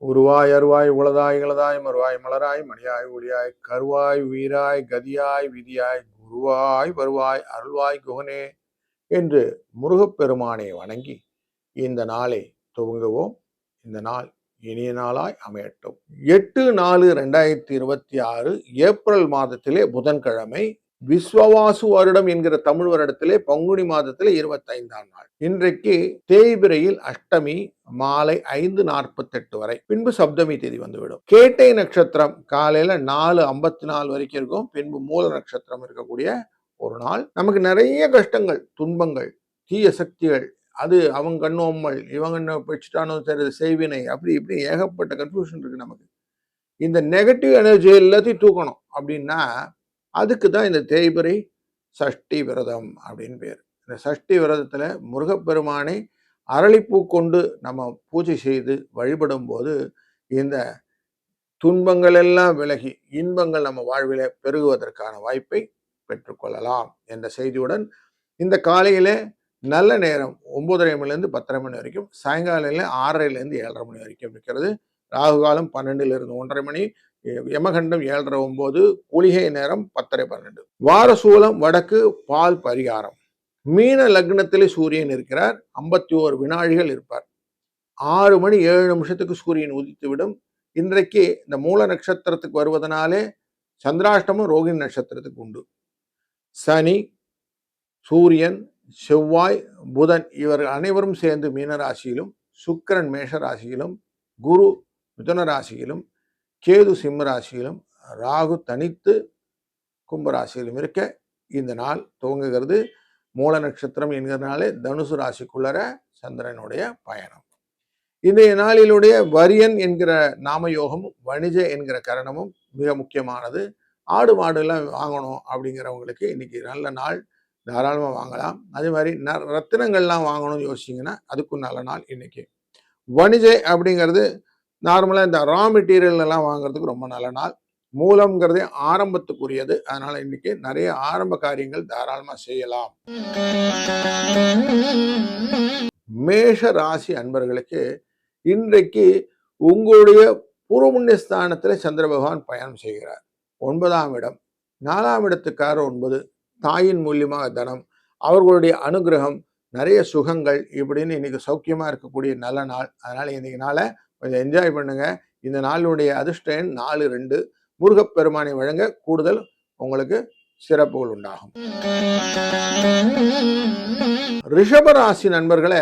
உருவாய் அருவாய் உளதாய் இளதாய் மறுவாய் மலராய் மணியாய் ஒளியாய் கருவாய் வீராய் கதியாய் விதியாய் குருவாய் வருவாய் அருள்வாய் குகனே என்று முருகப்பெருமானை வணங்கி இந்த நாளை துவங்குவோம். இந்த நாள் இனிய நாளாய் அமையட்டும். 8/4/2026 ஏப்ரல் மாதத்திலே புதன்கிழமை, விஸ்வவாசு வருடம் என்கிற தமிழ் வருடத்திலே பங்குனி மாதத்திலே 25ஆம் நாள். இன்றைக்கு தேய்பிரையில் அஷ்டமி மாலை 5:48 வரை, பின்பு சப்தமி தேதி வந்துவிடும். கேட்டை நட்சத்திரம் காலையில 4:54 வரைக்கும் இருக்கும். பின்பு மூல நட்சத்திரம் இருக்கக்கூடிய ஒரு நாள். நமக்கு நிறைய கஷ்டங்கள், துன்பங்கள், தீய சக்திகள், அது அவங்க கண்ணோம்மல், இவங்க என்ன வச்சுட்டானோ சரி செய்வினை, அப்படி இப்படி ஏகப்பட்ட கன்ஃபியூஷன் இருக்கு நமக்கு. இந்த நெகட்டிவ் எனர்ஜி எல்லாத்தையும் தூக்கணும் அப்படின்னா அதுக்கு தான் இந்த தேய்பிரை சஷ்டி விரதம் அப்படின்னு பேர். இந்த சஷ்டி விரதத்தில் முருகப்பெருமானை அரளிப்பூ கொண்டு நம்ம பூஜை செய்து வழிபடும் போது இந்த துன்பங்கள் எல்லாம் விலகி இன்பங்கள் நம்ம வாழ்வில பெருகுவதற்கான வாய்ப்பை பெற்றுக்கொள்ளலாம் என்ற செய்தியுடன் இந்த காலையிலே நல்ல நேரம் 9:30 மணிலேருந்து 10:30 மணி வரைக்கும், சாயங்காலையில் 6:30லேருந்து 7:30 மணி வரைக்கும் இருக்கிறது. ராகு காலம் 12லிருந்து 1:30 மணி, யமகண்டம் 7:30-9, குளிகை நேரம் 10:30-12. வாரசூலம் வடக்கு, பால் பரிகாரம். மீன லக்னத்திலே சூரியன் இருக்கிறார். 51 வினாடிகள் இருப்பார். 6:07 சூரியன் உதித்துவிடும். இன்றைக்கு இந்த மூல நட்சத்திரத்துக்கு வருவதனாலே சந்திராஷ்டமம் ரோகிணி நட்சத்திரத்துக்கு உண்டு. சனி, சூரியன், செவ்வாய், புதன் இவர்கள் அனைவரும் சேர்ந்து மீனராசியிலும், சுக்கிரன் மேஷ ராசியிலும், குரு மிதுன ராசியிலும், கேது சிம்ம ராசியிலும், ராகு தனித்து கும்பராசியிலும் இருக்க இந்த நாள் துவங்குகிறது. மூல நட்சத்திரம் என்கிறனாலே தனுசு ராசிக்குள்ளர சந்திரனுடைய பயணம். இன்றைய நாளிலுடைய வரியன் என்கிற நாமயோகமும் வணிஜ என்கிற கரணமும் மிக முக்கியமானது. ஆடு மாடு எல்லாம் வாங்கணும் அப்படிங்கிறவங்களுக்கு இன்னைக்கு நல்ல நாள், தாராளமாக வாங்கலாம். அதே மாதிரி ரத்தினங்கள்லாம் வாங்கணும்னு யோசிச்சிங்கன்னா அதுக்கும் நல்ல நாள் இன்னைக்கு. வணிஜை அப்படிங்கிறது நார்மலாக இந்த ரா மெட்டீரியல் எல்லாம் வாங்குறதுக்கு ரொம்ப நல்ல நாள். மூலம்ங்கிறதே ஆரம்பத்துக்குரியது. அதனால இன்னைக்கு நிறைய ஆரம்ப காரியங்கள் தாராளமாக செய்யலாம். மேஷ ராசி அன்பர்களுக்கு இன்றைக்கு உங்களுடைய பூர்வமுன்னிய ஸ்தானத்தில் சந்திர பகவான் பயணம் செய்கிறார். 9ஆம் இடம், 4ஆம் இடத்துக்காரர் 9, தாயின் மூலியமாக தனம், அவர்களுடைய அனுகிரகம், நிறைய சுகங்கள், இப்படின்னு இன்னைக்கு சௌக்கியமா இருக்கக்கூடிய நல்ல நாள். அதனால இன்னைக்கு நாளை கொஞ்சம் என்ஜாய் பண்ணுங்க. இந்த நாளுடைய அதிர்ஷ்ட எண் 4-2. முருகப்பெருமானை வழங்க கூடுதல் உங்களுக்கு சிறப்புகள் உண்டாகும். ரிஷபராசி நண்பர்களே,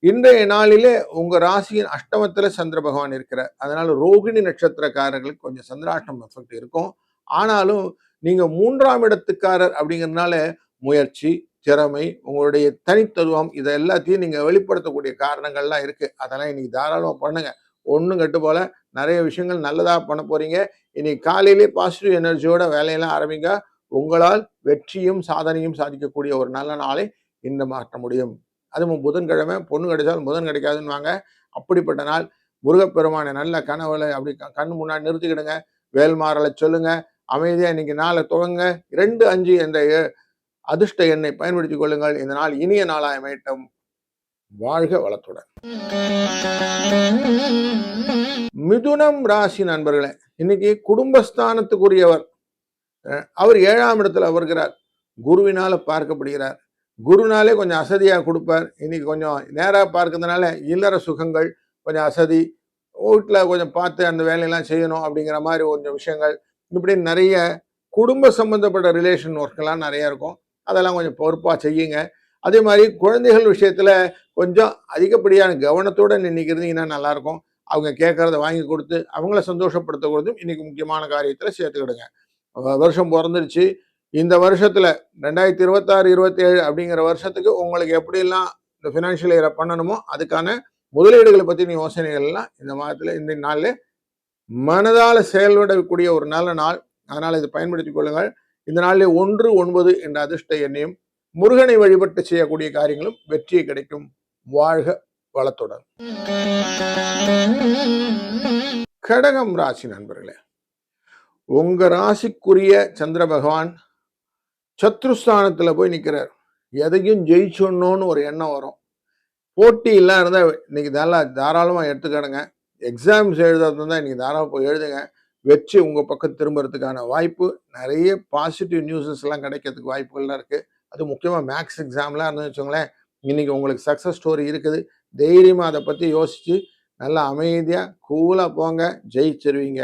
இன்றைய நாளிலே உங்க ராசியின் அஷ்டமத்துல சந்திர பகவான் இருக்கிறார். அதனால ரோகிணி நட்சத்திரக்காரர்களுக்கு கொஞ்சம் சந்திராஷ்டம் எஃபெக்ட் இருக்கும். ஆனாலும் நீங்க 3ஆம் இடத்துக்காரர் அப்படிங்கிறதுனால முயற்சி, திறமை, உங்களுடைய தனித்துவம், இதை எல்லாத்தையும் நீங்க வெளிப்படுத்தக்கூடிய காரணங்கள்லாம் இருக்கு. அதெல்லாம் இன்னைக்கு தாராளமா பண்ணுங்க. ஒன்றும் கட்டு போல நிறைய விஷயங்கள் நல்லதா பண்ண போறீங்க. இன்னைக்கு காலையிலே பாசிட்டிவ் எனர்ஜியோட வேலையெல்லாம் ஆரம்பிங்க. உங்களால் வெற்றியும் சாதனையும் சாதிக்கக்கூடிய ஒரு நல்ல நாளை இந்த மாற்ற முடியும். அதுவும் புதன்கிழமை, பொண்ணு கிடைச்சாலும் புதன் கிடைக்காதுன்னு வாங்க. அப்படிப்பட்ட நாள். முருகப்பெருமானை நல்ல கனவுல அப்படி கண்ணு முன்னாடி நிறுத்திக்கிடுங்க. வேல்மாறலை சொல்லுங்க. அமைதியா இன்னைக்கு நாளை துவங்க. 2-5 என்ற அதிர்ஷ்ட எண்ணை பயன்படுத்திக் கொள்ளுங்கள். இந்த நாள் இனிய நாளாய் அமையட்டும். வாழ்க வளத்துடன். மிதுனம் ராசி நண்பர்களே, இன்னைக்கு குடும்பஸ்தானத்துக்குரியவர் அவர் 7ஆம் இடத்துல வருகிறார். குருவினால பார்க்கப்படுகிறார். குருனாலே கொஞ்சம் அசதியா கொடுப்பார். இன்னைக்கு கொஞ்சம் நேரா பார்க்கறதுனால இல்லற சுகங்கள், கொஞ்சம் அசதி, வீட்டில் கொஞ்சம் பார்த்து அந்த வேலையெல்லாம் செய்யணும் அப்படிங்கிற மாதிரி கொஞ்சம் விஷயங்கள், இப்படி நிறைய குடும்ப சம்பந்தப்பட்ட ரிலேஷன் ஒர்க்கெல்லாம் நிறைய இருக்கும். அதெல்லாம் கொஞ்சம் பொறுப்பாக செய்யுங்க. அதே மாதிரி குழந்தைகள் விஷயத்துல கொஞ்சம் அதிகப்படியான கவனத்தோடு இன்னைக்கு இருந்தீங்கன்னா நல்லாயிருக்கும். அவங்க கேட்கறத வாங்கி கொடுத்து அவங்கள சந்தோஷப்படுத்துறதும் இன்னைக்கு முக்கியமான காரியத்தில் சேர்த்துக்கிடுங்க. வருஷம் பிறந்துருச்சு. இந்த வருஷத்துல 2026-27 அப்படிங்கிற வருஷத்துக்கு உங்களுக்கு எப்படிலாம் இந்த ஃபினான்ஷியல் இயரை பண்ணணுமோ அதுக்கான முதலீடுகளை பற்றின யோசனைகள் எல்லாம் இந்த மாதத்துல இந்த நாளில் மனதால செயல்படக்கூடிய ஒரு நல்ல நாள். அதனால இதை பயன்படுத்திக் கொள்ளுங்கள். இந்த நாளில் 1-9 என்ற அதிர்ஷ்ட எண்ணையும், முருகனை வழிபட்டு செய்யக்கூடிய காரியங்களும் வெற்றியை கிடைக்கும். வாழ்க வளத்துடன். கடகம் ராசி நண்பர்களே, உங்க ராசிக்குரிய சந்திர பகவான் சத்ருஸ்தானத்துல போய் நிற்கிறார். எதையும் ஜெயிச்சோன்னு ஒரு எண்ணம் வரும். போட்டி எல்லாம் இருந்தால் இன்னைக்கு தாராளமாக எடுத்துக்கிடுங்க. எக்ஸாம்ஸ் எழுதுறது தான் இன்னைக்கு தாராளமாக போய் எழுதுங்க. வெற்றி உங்கள் பக்கம் திரும்புறதுக்கான வாய்ப்பு நிறைய பாசிட்டிவ் நியூஸஸ் எல்லாம் கிடைக்கிறதுக்கு வாய்ப்புகள்லாம் இருக்குது. அது முக்கியமாக மேக்ஸ் எக்ஸாம்லாம் இருந்து வச்சுக்கோங்களேன், இன்னைக்கு உங்களுக்கு சக்ஸஸ் ஸ்டோரி இருக்குது. தைரியமாக அதை பற்றி யோசித்து நல்லா அமைதியாக கூலாக போங்க, ஜெயிச்சிருவீங்க.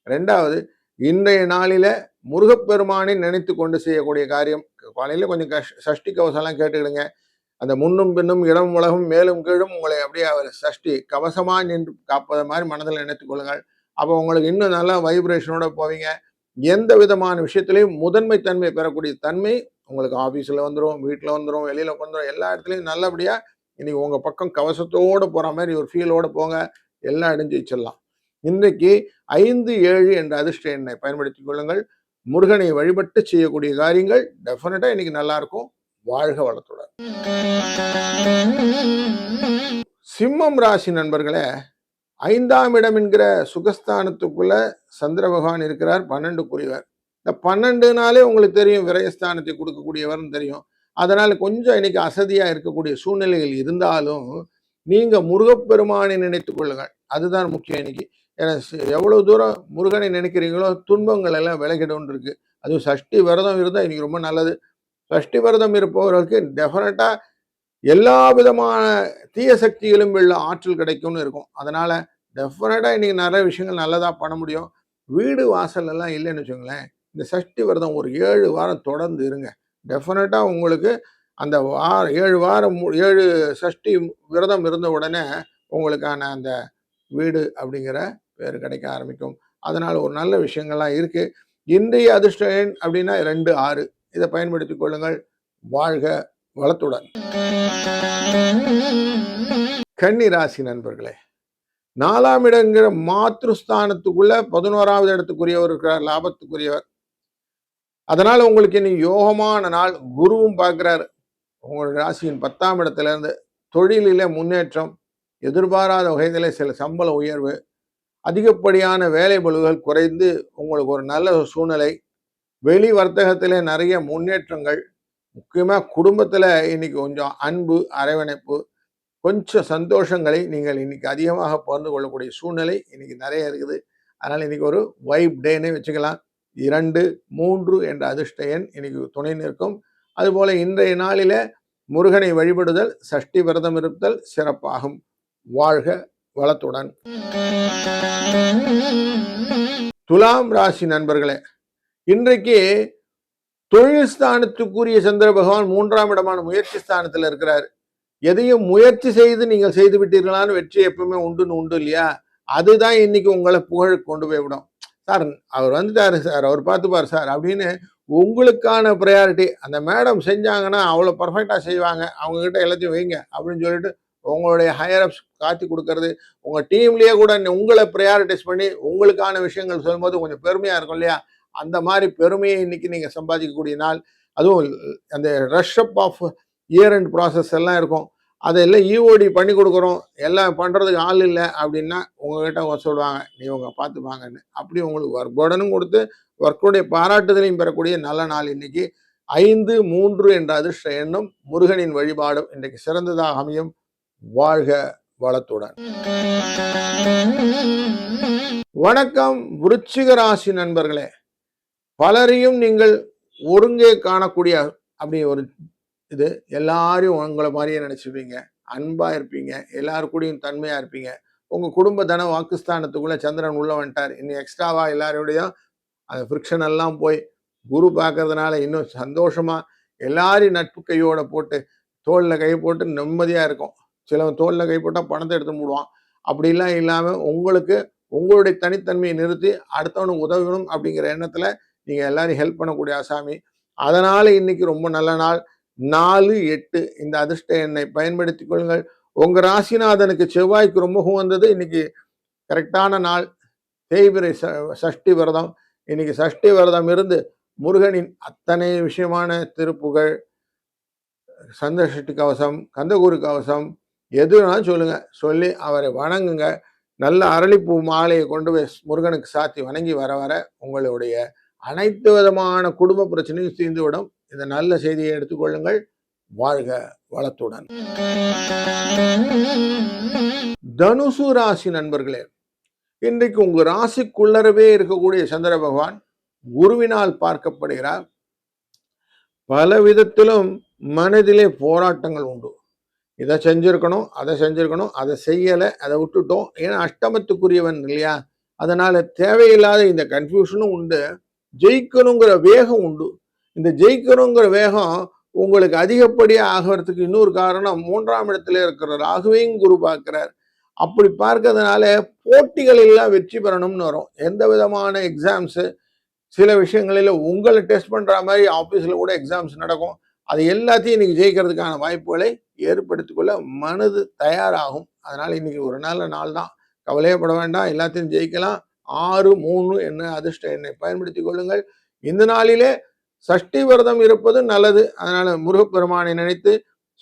ரெண்டாவது, இன்றைய நாளில் முருகப்பெருமானை நினைத்து கொண்டு செய்யக்கூடிய காரியம், காலையில் கொஞ்சம் சஷ்டி கவசம்லாம் கேட்டுக்கிடுங்க. அந்த முன்னும் பின்னும் இடம் உலகம் மேலும் கீழும் உங்களை அப்படியே அவர் சஷ்டி கவசமா நின்று காப்பது மாதிரி மனதில் நினைத்துக் கொள்ளுங்கள். அப்போ உங்களுக்கு இன்னும் நல்லா வைப்ரேஷனோட போவீங்க. எந்த விதமான விஷயத்திலையும் முதன்மை தன்மை பெறக்கூடிய தன்மை உங்களுக்கு ஆஃபீஸில் வந்துடும், வீட்டில் வந்துடும், வெளியில் வந்துடும், எல்லா இடத்துலையும் நல்லபடியாக இன்னைக்கு உங்கள் பக்கம் கவசத்தோடு போகிற மாதிரி ஒரு ஃபீலோடு போங்க, எல்லாம் அடைஞ்சு வச்சிடலாம். இன்றைக்கு 5, 7 என்ற அதிர்ஷ்ட எண்ணை பயன்படுத்திக் கொள்ளுங்கள். முருகனை வழிபட்டு செய்யக்கூடிய காரியங்கள் டெஃபினட்டாக இன்னைக்கு நல்லா இருக்கும். வாழ்க வளத்துடன். சிம்மம் ராசி நண்பர்களே, 5ஆம் இடம் என்கிற சுகஸ்தானத்துக்குள்ள சந்திர பகவான் இருக்கிறார், 12க்குரியவர். இந்த 12னாலே உங்களுக்கு தெரியும், விரயஸ்தானத்தை கொடுக்கக்கூடியவர்னு தெரியும். அதனால கொஞ்சம் இன்னைக்கு அசதியா இருக்கக்கூடிய சூழ்நிலைகள் இருந்தாலும் நீங்க முருகப்பெருமானை நினைத்துக் கொள்ளுங்கள். அதுதான் முக்கியம் இன்னைக்கு. ஏன்னா எவ்வளவு தூரம் முருகனை நினைக்கிறீங்களோ துன்பங்கள் எல்லாம் விலகிடும் இருக்கு. அதுவும் சஷ்டி விரதம் இருந்தால் இன்னைக்கு ரொம்ப நல்லது. சஷ்டி விரதம் இருப்பவர்களுக்கு டெஃபினட்டா எல்லா விதமான தீய சக்திகளும் வெள்ள ஆற்றல் கிடைக்கும்னு இருக்கும். அதனால டெஃபினட்டா இன்னைக்கு நிறைய விஷயங்கள் நல்லதா பண்ண முடியும். வீடு வாசல் எல்லாம் இல்லைன்னு வச்சுங்களேன், இந்த சஷ்டி விரதம் ஒரு 7 வாரம் தொடர்ந்து இருங்க. டெஃபினட்டா உங்களுக்கு அந்த 7 வாரம் 7 சஷ்டி விரதம் இருந்த உடனே உங்களுக்கான அந்த வீடு அப்படிங்கிற பேர் கிடைக்க ஆரம்பிக்கும். அதனால ஒரு நல்ல விஷயங்கள்லாம் இருக்கு. இன்றைய அதிர்ஷ்ட எண் அப்படின்னா 2, 6. இதை பயன்படுத்திக் கொள்ளுங்கள். வாழ்க வளத்துடன். கன்னி ராசி நண்பர்களே, 4ஆம் இடங்கிற மாத்ருஸ்தானத்துக்குள்ள 11ஆவது இடத்துக்குரியவர் இருக்கிறார், லாபத்துக்குரியவர். அதனால உங்களுக்கு இன்னைக்கு யோகமான நாள். குருவும் பார்க்கிறார் உங்களுடைய ராசியின் 10ஆம் இடத்துல இருந்து. தொழிலிலே முன்னேற்றம், எதிர்பாராத வகையிலே சில சம்பள உயர்வு, அதிகப்படியான வேலை பளுகள் குறைந்து உங்களுக்கு ஒரு நல்ல சூழ்நிலை, வெளி வர்த்தகத்திலே நிறைய முன்னேற்றங்கள், முக்கியமாக குடும்பத்தில் இன்னைக்கு கொஞ்சம் அன்பு அரவணைப்பு, கொஞ்சம் சந்தோஷங்களை நீங்கள் இன்னைக்கு அதிகமாக பகிர்ந்து கொள்ளக்கூடிய சூழ்நிலை இன்னைக்கு நிறைய இருக்குது. அதனால் இன்னைக்கு ஒரு வைப் டேன்னு வச்சுக்கலாம். 2, 3 என்ற அதிர்ஷ்ட எண் இன்னைக்கு துணை நிற்கும். அதுபோல இன்றைய நாளில முருகனை வழிபடுதல், சஷ்டி விரதம் இருத்தல் சிறப்பாகும். வாழ்க வளத்துடன். துலாம் ராசி நண்பர்களே, இன்றைக்கு தொழில் ஸ்தானத்துக்குரிய சந்திர பகவான் 3ஆம் இடமான முயற்சி ஸ்தானத்தில் இருக்கிறார். எதையும் முயற்சி செய்து நீங்கள் செய்து விட்டீர்களான்னு வெற்றி எப்பவுமே உண்டு இல்லையா? அதுதான் இன்னைக்கு உங்களை புகழ் கொண்டு போய் விடும். சார் அவர் வந்துட்டாரு சார், அவர் பார்த்துப்பார் சார் அப்படின்னு உங்களுக்கான ப்ரையாரிட்டி. அந்த மேடம் செஞ்சாங்கன்னா அவ்வளோ பர்ஃபெக்டாக செய்வாங்க, அவங்கக்கிட்ட எல்லாத்தையும் வைங்க அப்படின்னு சொல்லிட்டு உங்களுடைய ஹையர் அப்ஸ் காட்டி கொடுக்கறது. உங்கள் டீம்லேயே கூட உங்களை ப்ரையாரிட்டைஸ் பண்ணி உங்களுக்கான விஷயங்கள் சொல்லும்போது கொஞ்சம் பெருமையாக இருக்கும் இல்லையா? அந்த மாதிரி பெருமையை இன்னைக்கு நீங்கள் சம்பாதிக்கக்கூடிய நாள். அதுவும் அந்த rush up of year and process எல்லாம் இருக்கும். அதெல்லாம் இஓடி பண்ணி கொடுக்குறோம், எல்லாம் பண்ணுறதுக்கு ஆள் இல்லை அப்படின்னா உங்ககிட்ட சொல்லுவாங்க, நீ உங்க பார்த்துப்பாங்கன்னு. அப்படி உங்களுக்கு ஒர்க் பர்டனும் கொடுத்து ஒர்க்குடைய பாராட்டுதலையும் பெறக்கூடிய நல்ல நாள் இன்னைக்கு. 5, 3 என்ற அதிர்ஷ்ட எண்ணும் முருகனின் வழிபாடும் இன்றைக்கு சிறந்ததாக அமையும். வாழ்க வளத்துடன். வணக்கம் விருச்சிக ராசி நண்பர்களே, பலரையும் நீங்கள் ஒருங்கே காணக்கூடிய அப்படி ஒரு இது, எல்லாரையும் உங்களை மாதிரியே நினைச்சுப்பீங்க, அன்பா இருப்பீங்க, எல்லாருக்கூடையும் தன்மையா இருப்பீங்க. உங்க குடும்ப தன வாக்குஸ்தானத்துக்குள்ள சந்திரன் உள்ள வந்துட்டார். இன்னும் எக்ஸ்ட்ராவா எல்லாரோடையும் அந்த ஃப்ரிக்ஷன் எல்லாம் போய் குரு பார்க்கறதுனால இன்னும் சந்தோஷமா எல்லாரையும் நட்பு கையோட போட்டு தோல்ல கை போட்டு நிம்மதியா இருக்கும். சிலவன் தோல்ல கை போட்டால் பணத்தை எடுத்து மூடுவான். அப்படிலாம் இல்லாமல் உங்களுக்கு உங்களுடைய தனித்தன்மையை நிறுத்தி அடுத்தவனுக்கு உதவணும் அப்படிங்கிற எண்ணத்துல நீங்க எல்லாரையும் ஹெல்ப் பண்ணக்கூடிய ஆசாமி. அதனால இன்னைக்கு ரொம்ப நல்ல நாள். 4, 8 இந்த அதிர்ஷ்ட எண்ணை பயன்படுத்திக் கொள்ளுங்கள். உங்க ராசிநாதனுக்கு செவ்வாய்க்கு ரொம்ப வந்தது. இன்னைக்கு கரெக்டான நாள். தேய்பிரை சஷ்டி விரதம். இன்னைக்கு சஷ்டி விரதம் இருந்து முருகனின் அத்தனை விஷயமான திருப்புகழ், சந்தசஷ்டி கவசம், கந்தகுரு கவசம் எதுனாலும் சொல்லுங்க, சொல்லி அவரை வணங்குங்க. நல்ல அரளிப்பூ மாலையை கொண்டு போய் முருகனுக்கு சாத்தி வணங்கி வர வர உங்களுடைய அனைத்து விதமான குடும்ப பிரச்சனையும் தீர்ந்துவிடும். இந்த நல்ல செய்தியை எடுத்துக்கொள்ளுங்கள். வாழ்க வளத்துடன். தனுசு ராசி நண்பர்களே, இன்றைக்கு உங்க ராசிக்குள்ளரவே இருக்கக்கூடிய சந்திர பகவான் குருவினால் பார்க்கப்படுகிறார். பல விதத்திலும் மனதிலே போராட்டங்கள் உண்டு. இதை செஞ்சிருக்கணும், அதை செஞ்சிருக்கணும், அதை செய்யலை, அதை விட்டுட்டோம். ஏன்னா அஷ்டமத்துக்குரியவன் இல்லையா, அதனால தேவையில்லாத இந்த கன்ஃபியூஷனும் உண்டு. ஜெயிக்கணுங்கிற வேகம் உண்டு. இந்த ஜெயிக்கணுங்கிற வேகம் உங்களுக்கு அதிகப்படியாக ஆகிறதுக்கு இன்னொரு காரணம் 3ஆம் இடத்துல இருக்கிற ராகுவையும் குரு பார்க்கிறார். அப்படி பார்க்கறதுனால போட்டிகள் எல்லாம் வெற்றி பெறணும்னு வரும். எந்த விதமான எக்ஸாம்ஸு, சில விஷயங்களில் உங்களை டெஸ்ட் பண்ற மாதிரி ஆஃபீஸில் கூட எக்ஸாம்ஸ் நடக்கும். அது எல்லாத்தையும் இன்னைக்கு ஜெயிக்கிறதுக்கான வாய்ப்புகளை ஏற்படுத்திக்கொள்ள மனது தயாராகும். அதனால இன்னைக்கு ஒரு நல்ல நாள் தான், கவலையப்பட வேண்டாம், எல்லாத்தையும் ஜெயிக்கலாம். 6, 3 என்ன அதிர்ஷ்ட எண்ணை பயன்படுத்திக் கொள்ளுங்கள். இந்த நாளிலே சஷ்டி விரதம் இருப்பது நல்லது. அதனால முருகப்பெருமானை நினைத்து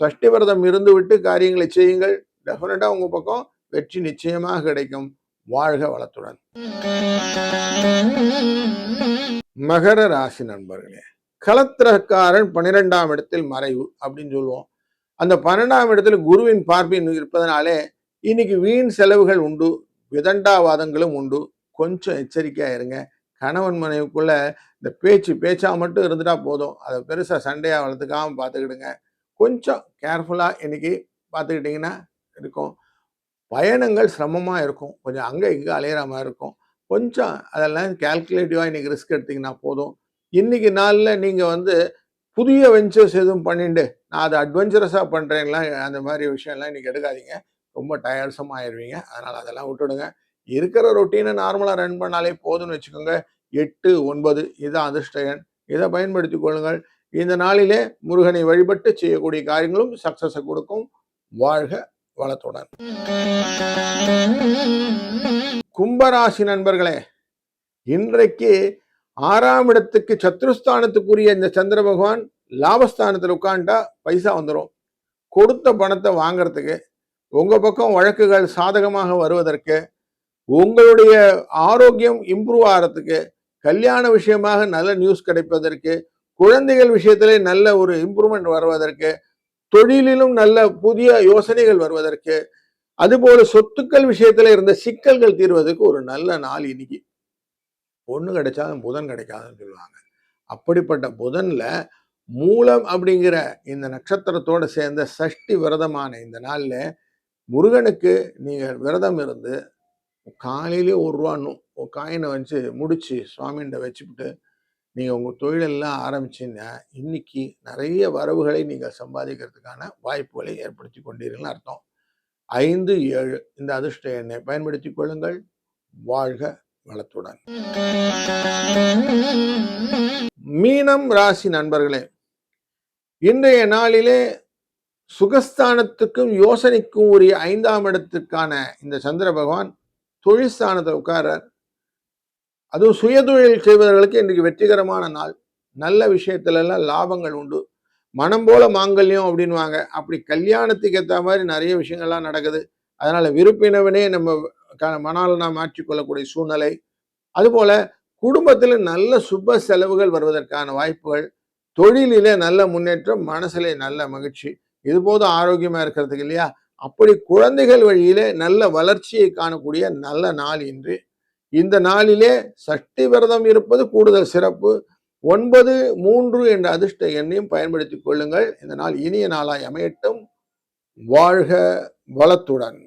சஷ்டி விரதம் இருந்து விட்டு காரியங்களை செய்யுங்கள். டெஃபினட்டா உங்க பக்கம் வெற்றி நிச்சயமாக கிடைக்கும். வாழ்க வளத்துடன். மகர ராசி நண்பர்களே, களத்திரக்காரன் 12ஆம் இடத்தில் மறைவு அப்படின்னு சொல்லுவோம். அந்த 12ஆம் இடத்துல குருவின் பார்வை இருப்பதனாலே இன்னைக்கு வீண் செலவுகள் உண்டு, விதண்டாவாதங்களும் உண்டு. கொஞ்சம் எச்சரிக்கையா இருங்க. கணவன் மனைவிக்குள்ள இந்த பேச்சா மட்டும் இருந்துட்டா போதும், அதை பெருசா சண்டையா வளர்த்துக்காம பார்த்துக்கிடுங்க. கொஞ்சம் கேர்ஃபுல்லா இன்னைக்கு பார்த்துக்கிட்டிங்கன்னா இருக்கும். பயணங்கள் சிரமமா இருக்கும், கொஞ்சம் அங்கே இங்கே அலையிற மாதிரி இருக்கும். கொஞ்சம் அதெல்லாம் கால்குலேட்டிவா இன்னைக்கு ரிஸ்க் எடுத்தீங்கன்னா போதும். இன்னைக்கு நாளில் நீங்க புதிய வெஞ்சர்ஸ் எதுவும் பண்ணிட்டு நான் அதை அட்வென்ச்சரஸா பண்றேன்லாம் அந்த மாதிரி விஷயம்லாம் இன்னைக்கு எடுக்காதீங்க. ரொம்ப டயர்ட்ஸமாக ஆயிடுவீங்க. அதனால அதெல்லாம் விட்டுடுங்க. இருக்கிற ரொட்டீனை நார்மலா ரன் பண்ணாலே போதும்னு வச்சுக்கோங்க. 8, 9 இதுதான் அதிர்ஷ்ட எண். இதை பயன்படுத்திக் கொள்ளுங்கள். இந்த நாளிலே முருகனை வழிபட்டு செய்யக்கூடிய காரியங்களும் சக்சஸை கொடுக்கும். வாழ்க வளத்துடன். கும்பராசி நண்பர்களே, இன்றைக்கு 6ஆம் இடத்துக்கு சத்ருஸ்தானத்துக்குரிய இந்த சந்திர பகவான் லாபஸ்தானத்தில் உட்காண்டா பைசா வந்துடும். கொடுத்த பணத்தை வாங்கறதுக்கு, உங்க பக்கம் வழக்குகள் சாதகமாக வருவதற்கு, உங்களுடைய ஆரோக்கியம் இம்ப்ரூவ் ஆகிறதுக்கு, கல்யாண விஷயமாக நல்ல நியூஸ் கிடைப்பதற்கு, குழந்தைகள் விஷயத்திலே நல்ல ஒரு இம்ப்ரூவ்மெண்ட் வருவதற்கு, தொழிலிலும் நல்ல புதிய யோசனைகள் வருவதற்கு, அதுபோல சொத்துக்கள் விஷயத்துல இருந்த சிக்கல்கள் தீர்வதற்கு ஒரு நல்ல நாள் இன்னைக்கு. பொண்ணு கிடைச்சாலும் புதன் கிடைக்காதுன்னு சொல்லுவாங்க. அப்படிப்பட்ட புதன்ல மூலம் அப்படிங்கிற இந்த நட்சத்திரத்தோடு சேர்ந்த சஷ்டி விரதமான இந்த நாள்ல முருகனுக்கு நீங்க விரதம் இருந்து காலையிலே ₹1 ஒரு காயினை வச்சு முடிச்சு சுவாமிகிட்ட வச்சுக்கிட்டு நீங்க உங்க தொழிலெல்லாம் ஆரம்பிச்சீங்கன்னா இன்னைக்கு நிறைய வரவுகளை நீங்கள் சம்பாதிக்கிறதுக்கான வாய்ப்புகளை ஏற்படுத்தி கொண்டீர்கள்னு அர்த்தம். 5, 7 இந்த அதிர்ஷ்ட எண்ணை பயன்படுத்திக் கொள்ளுங்கள். வாழ்க வளத்துடன். மீனம் ராசி நண்பர்களே, இன்றைய நாளிலே சுகஸ்தானத்துக்கும் யோசனைக்கும் உரிய 5ஆம் இடத்திற்கான இந்த சந்திர பகவான் தொழிற்ஸ்தானத்தை உட்கார்றார். அதுவும் சுயதொழில் செய்வதற்கு இன்றைக்கு வெற்றிகரமான நாள். நல்ல விஷயத்துல எல்லாம் லாபங்கள் உண்டு. மனம் போல மாங்கல்யம் அப்படின்வாங்க. அப்படி கல்யாணத்துக்கு ஏற்ற மாதிரி நிறைய விஷயங்கள்லாம் நடக்குது. அதனால விருப்பினவனே நம்ம மணாலனா மாற்றிக்கொள்ளக்கூடிய சூழ்நிலை. அதுபோல குடும்பத்தில் நல்ல சுப செலவுகள் வருவதற்கான வாய்ப்புகள், தொழிலில நல்ல முன்னேற்றம், மனசுல நல்ல மகிழ்ச்சி. இது போதும் ஆரோக்கியமா இருக்கிறதுக்கு இல்லையா? அப்படி குழந்தைகள் வழியிலே நல்ல வளர்ச்சியை காணக்கூடிய நல்ல நாள் இன்று. இந்த நாளிலே சஷ்டி விரதம் இருப்பது கூடுதல் சிறப்பு. 9, 3 என்ற அதிர்ஷ்ட எண்ணையும் பயன்படுத்திக் கொள்ளுங்கள். இந்த நாள் இனிய நாளாய் அமையட்டும். வாழ்க வளத்துடன்.